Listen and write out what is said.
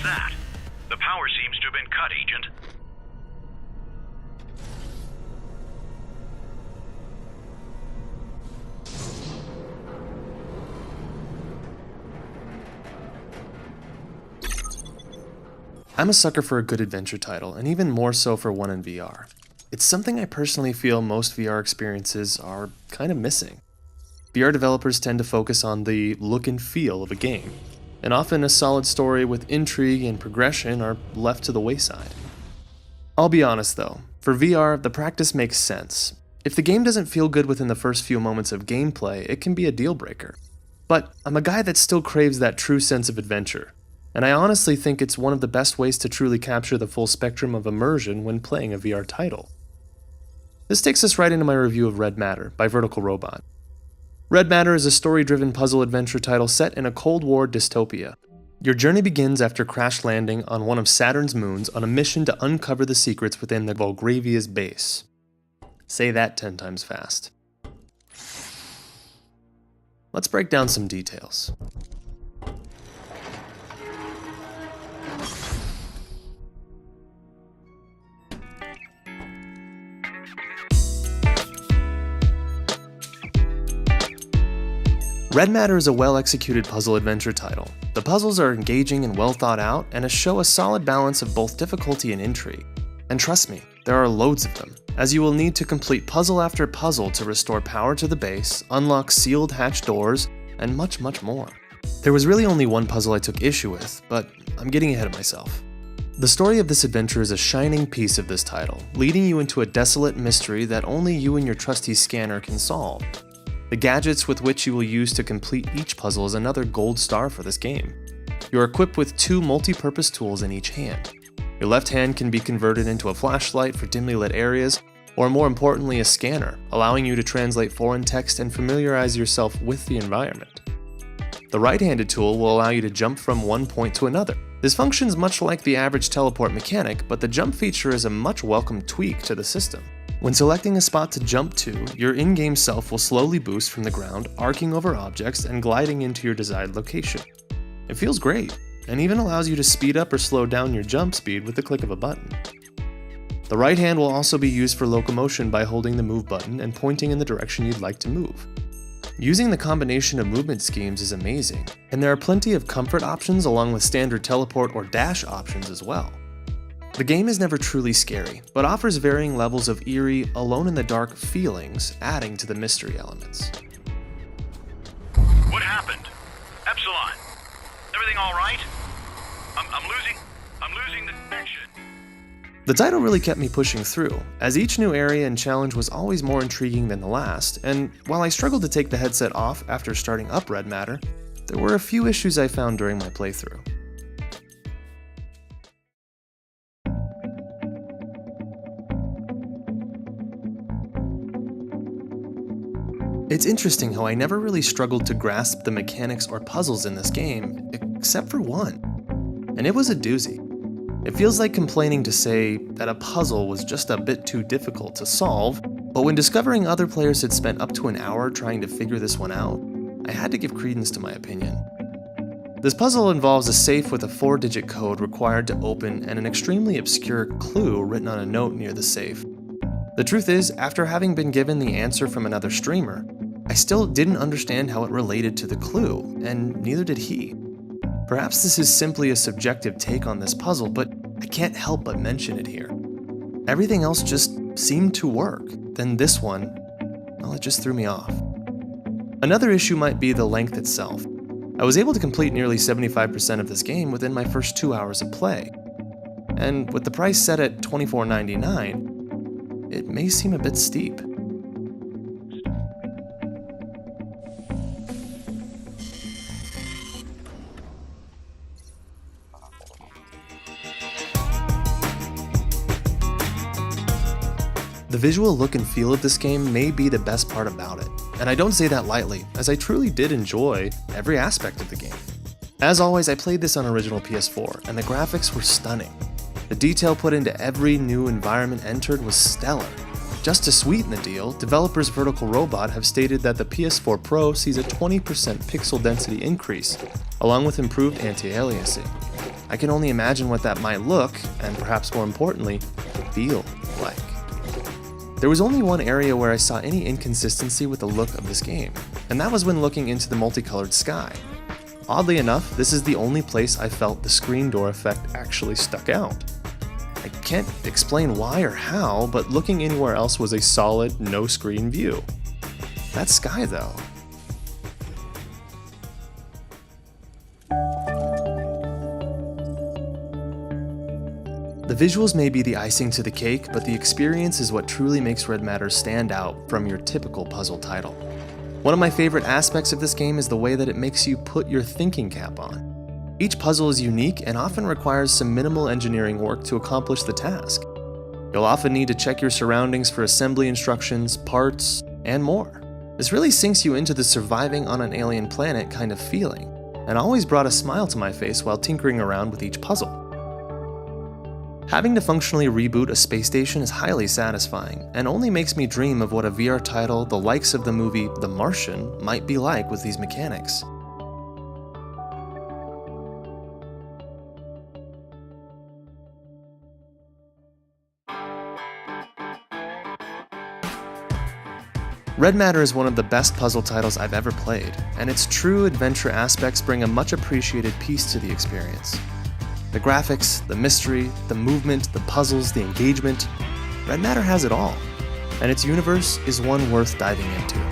What's that? The power seems to have been cut, Agent. I'm a sucker for a good adventure title, and even more so for one in VR. It's something I personally feel most VR experiences are kind of missing. VR developers tend to focus on the look and feel of a game, and often a solid story with intrigue and progression are left to the wayside. I'll be honest though, for VR, the practice makes sense. If the game doesn't feel good within the first few moments of gameplay, it can be a deal breaker. But I'm a guy that still craves that true sense of adventure. And I honestly think it's one of the best ways to truly capture the full spectrum of immersion when playing a VR title. This takes us right into my review of Red Matter by Vertical Robot. Red Matter is a story-driven puzzle adventure title set in a Cold War dystopia. Your journey begins after crash landing on one of Saturn's moons on a mission to uncover the secrets within the Volgravia's base. Say that 10 times fast. Let's break down some details. Red Matter is a well-executed puzzle adventure title. The puzzles are engaging and well thought out, and show a solid balance of both difficulty and intrigue. And trust me, there are loads of them, as you will need to complete puzzle after puzzle to restore power to the base, unlock sealed hatch doors, and much more. There was really only one puzzle I took issue with, but I'm getting ahead of myself. The story of this adventure is a shining piece of this title, leading you into a desolate mystery that only you and your trusty scanner can solve. The gadgets with which you will use to complete each puzzle is another gold star for this game. You are equipped with 2 multi-purpose tools in each hand. Your left hand can be converted into a flashlight for dimly lit areas, or more importantly a scanner, allowing you to translate foreign text and familiarize yourself with the environment. The right-handed tool will allow you to jump from one point to another. This functions much like the average teleport mechanic, but the jump feature is a much welcome tweak to the system. When selecting a spot to jump to, your in-game self will slowly boost from the ground, arcing over objects and gliding into your desired location. It feels great, and even allows you to speed up or slow down your jump speed with the click of a button. The right hand will also be used for locomotion by holding the move button and pointing in the direction you'd like to move. Using the combination of movement schemes is amazing, and there are plenty of comfort options along with standard teleport or dash options as well. The game is never truly scary, but offers varying levels of eerie, alone-in-the-dark feelings, adding to the mystery elements. What happened? Epsilon? Everything all right? I'm losing the connection. The title really kept me pushing through, as each new area and challenge was always more intriguing than the last, and while I struggled to take the headset off after starting up Red Matter, there were a few issues I found during my playthrough. It's interesting how I never really struggled to grasp the mechanics or puzzles in this game, except for one. And it was a doozy. It feels like complaining to say that a puzzle was just a bit too difficult to solve, but when discovering other players had spent up to an hour trying to figure this one out, I had to give credence to my opinion. This puzzle involves a safe with a 4-digit code required to open and an extremely obscure clue written on a note near the safe. The truth is, after having been given the answer from another streamer, I still didn't understand how it related to the clue, and neither did he. Perhaps this is simply a subjective take on this puzzle, but I can't help but mention it here. Everything else just seemed to work, then this one, well, it just threw me off. Another issue might be the length itself. I was able to complete nearly 75% of this game within my first 2 hours of play. And with the price set at $24.99, it may seem a bit steep. The visual look and feel of this game may be the best part about it, and I don't say that lightly, as I truly did enjoy every aspect of the game. As always, I played this on original PS4, and the graphics were stunning. The detail put into every new environment entered was stellar. Just to sweeten the deal, developers Vertical Robot have stated that the PS4 Pro sees a 20% pixel density increase, along with improved anti-aliasing. I can only imagine what that might look, and perhaps more importantly, feel like. There was only one area where I saw any inconsistency with the look of this game, and that was when looking into the multicolored sky. Oddly enough, this is the only place I felt the screen door effect actually stuck out. I can't explain why or how, but looking anywhere else was a solid, no-screen view. That sky, though. The visuals may be the icing to the cake, but the experience is what truly makes Red Matter stand out from your typical puzzle title. One of my favorite aspects of this game is the way that it makes you put your thinking cap on. Each puzzle is unique and often requires some minimal engineering work to accomplish the task. You'll often need to check your surroundings for assembly instructions, parts, and more. This really sinks you into the surviving on an alien planet kind of feeling, and always brought a smile to my face while tinkering around with each puzzle. Having to functionally reboot a space station is highly satisfying, and only makes me dream of what a VR title the likes of the movie The Martian might be like with these mechanics. Red Matter is one of the best puzzle titles I've ever played, and its true adventure aspects bring a much appreciated piece to the experience. The graphics, the mystery, the movement, the puzzles, the engagement, Red Matter has it all, and its universe is one worth diving into.